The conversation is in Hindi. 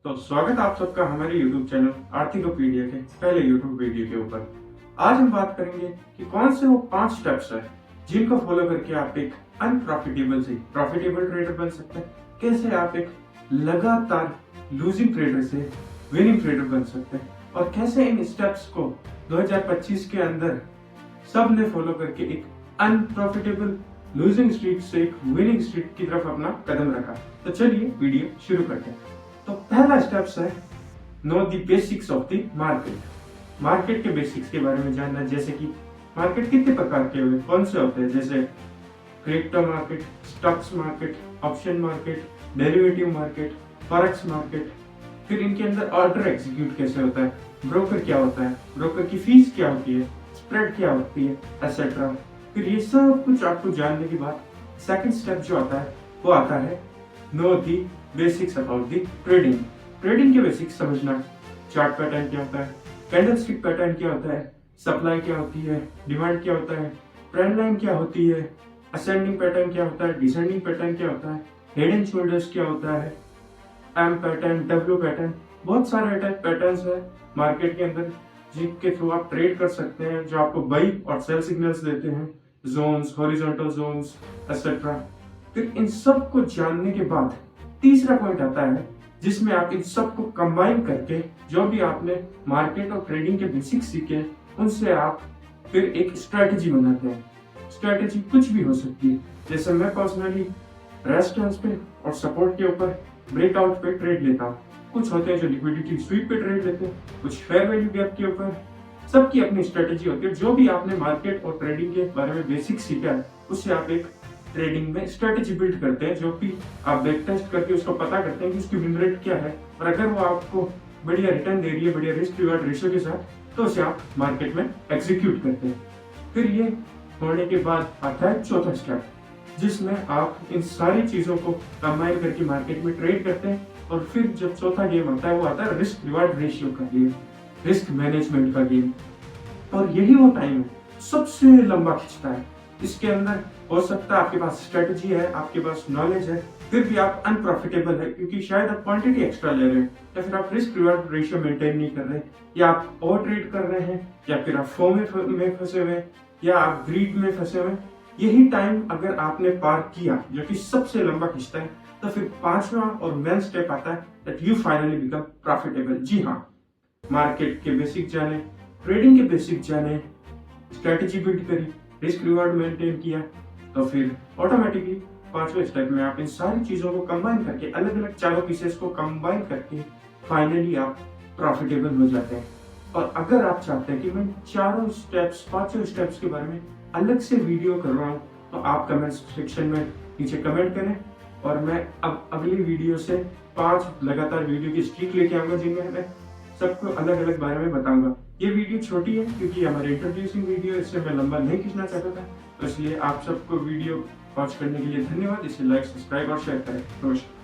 तो स्वागत है आप सबका हमारे YouTube चैनल आर्थिकोपीडिया के पहले YouTube वीडियो के ऊपर। आज हम बात करेंगे कि कौन से वो 5 स्टेप्स है जिनको फॉलो करके आप एक अनप्रॉफिटेबल से प्रॉफिटेबल ट्रेडर बन सकते हैं। कैसे आप एक लगातार लूजिंग ट्रेडर से विनिंग ट्रेडर बन सकते हैं और कैसे इन स्टेप्स को 2025 के अंदर सब ने फॉलो करके एक अनप्रॉफिटेबल लूजिंग स्ट्रीक से एक विनिंग स्ट्रीक की तरफ अपना कदम रखा। तो चलिए वीडियो शुरू करते हैं। तो पहला स्टेप्स है know the basics of the market. Market के बेसिक्स के बारे में जानना, जैसे कि मार्केट कितने प्रकार के हुए, कौन से होते हैं, जैसे crypto market, stocks market, option market, derivative market, forex market. फिर इनके अंदर ऑर्डर एग्जीक्यूट कैसे होता है, ब्रोकर क्या होता है, ब्रोकर की फीस क्या होती है, स्प्रेड क्या होती है, एटसेट्रा। फिर ये सब कुछ आपको जानने के बाद सेकंड स्टेप जो आता है वो आता है know the basics about the trading. Trading के बेसिक्स समझना, चार्ट पैटर्न क्या होता है, कैंडलस्टिक पैटर्न क्या होता है, सप्लाई क्या होती है, डिमांड क्या होता है, ट्रेंड लाइन क्या होती है, असेंडिंग पैटर्न क्या होता है, डिसेंडिंग पैटर्न क्या होता है, हेड एंड शोल्डर्स क्या होता है, एम पैटर्न, डब्ल्यू पैटर्न। बहुत सारे पैटर्न्स है मार्केट के अंदर जिनके थ्रू आप ट्रेड कर सकते हैं, जो आपको बाई और सेल सिग्नल्स देते हैं, जोन्स, हॉरिजॉन्टल जोन्स, एटसेट्रा। फिर इन सब को जानने के बाद तीसरा पॉइंट आता है जिसमें आप इन सब को कंबाइन करके जो भी आपने मार्केट और ट्रेडिंग के बेसिक्स सीखे उनसे आप फिर एक स्ट्रेटेजी बनाते हैं। स्ट्रेटेजी कुछ भी हो सकती है, जैसे मैं पर्सनली रेजिस्टेंस पे और सपोर्ट के ऊपर ब्रेकआउट पे ट्रेड लेता हूँ। कुछ होते हैं जो लिक्विडिटी स्वीप पे ट्रेड लेते हैं, कुछ फेयर वैल्यू गैप के ऊपर। सबकी अपनी स्ट्रेटेजी होती है। जो भी आपने मार्केट और ट्रेडिंग के बारे में बेसिक सीखा है उससे आप एक ट्रेडिंग में स्ट्रेटेजी बिल्ड करते हैं, जो कि आप बैक टेस्ट करके उसको पता करते हैं कि उसकी विन रेट क्या है, और अगर वो आपको बढ़िया रिटर्न दे रही है बढ़िया रिस्क रिवार्ड रेशियो के साथ, तो उसे आप मार्केट में एग्जीक्यूट करते हैं। फिर ये होने के बाद आता है चौथा स्टेप, जिसमें आप इन सारी चीजों को कंबाइन करके मार्केट में ट्रेड करते हैं। और फिर जब चौथा गेम आता है वो आता है रिस्क रिवार्ड रेशियो का गेम, रिस्क मैनेजमेंट का गेम। और यही वो टाइम है सबसे लंबा खिंचता है। इसके अंदर हो सकता है आपके पास स्ट्रेटजी है, आपके पास नॉलेज है, फिर भी आप अनप्रॉफिटेबल है क्योंकि शायद आप क्वांटिटी एक्स्ट्रा ले रहे हैं, या फिर आप रिस्क रिवार्ड रेशियो मेंटेन नहीं कर रहे, या आप ओवर ट्रेड कर रहे हैं, या फिर आप फो में फंसे हुए, या आप ग्रीड में फंसे हुए। यही टाइम अगर आपने पार किया, जो कि सबसे लंबा खिंचता है, तो फिर पांचवा और मेन स्टेप आता है that you finally become profitable. जी हाँ, मार्केट के बेसिक जाने, ट्रेडिंग के बेसिक जाने, स्ट्रेटेजी बिल्ड करी, रिस्क रिवार्ड मेंटेन किया, तो फिर ऑटोमेटिकली पांचवें स्टेप में आप इन सारी चीजों को कंबाइन करके, अलग अलग चारों पीसेस को कंबाइन करके फाइनली आप प्रॉफिटेबल हो जाते हैं। और अगर आप चाहते हैं कि मैं चारों स्टेप्स, पांचों स्टेप्स के बारे में अलग से वीडियो कर रहा हूँ, तो आप कमेंट सेक्शन में नीचे कमेंट करें, और मैं अब अगली वीडियो से 5 लगातार वीडियो की स्ट्रीक लेके आऊंगा जिनमें मैं सबको अलग अलग बारे में बताऊंगा। ये वीडियो छोटी है क्योंकि हमारी इंट्रोड्यूसिंग वीडियो, इससे मैं लंबा नहीं खींचना चाहता था, तो इसलिए आप सबको वीडियो वॉच करने के लिए धन्यवाद। इसे लाइक, सब्सक्राइब और शेयर करें। नमस्कार।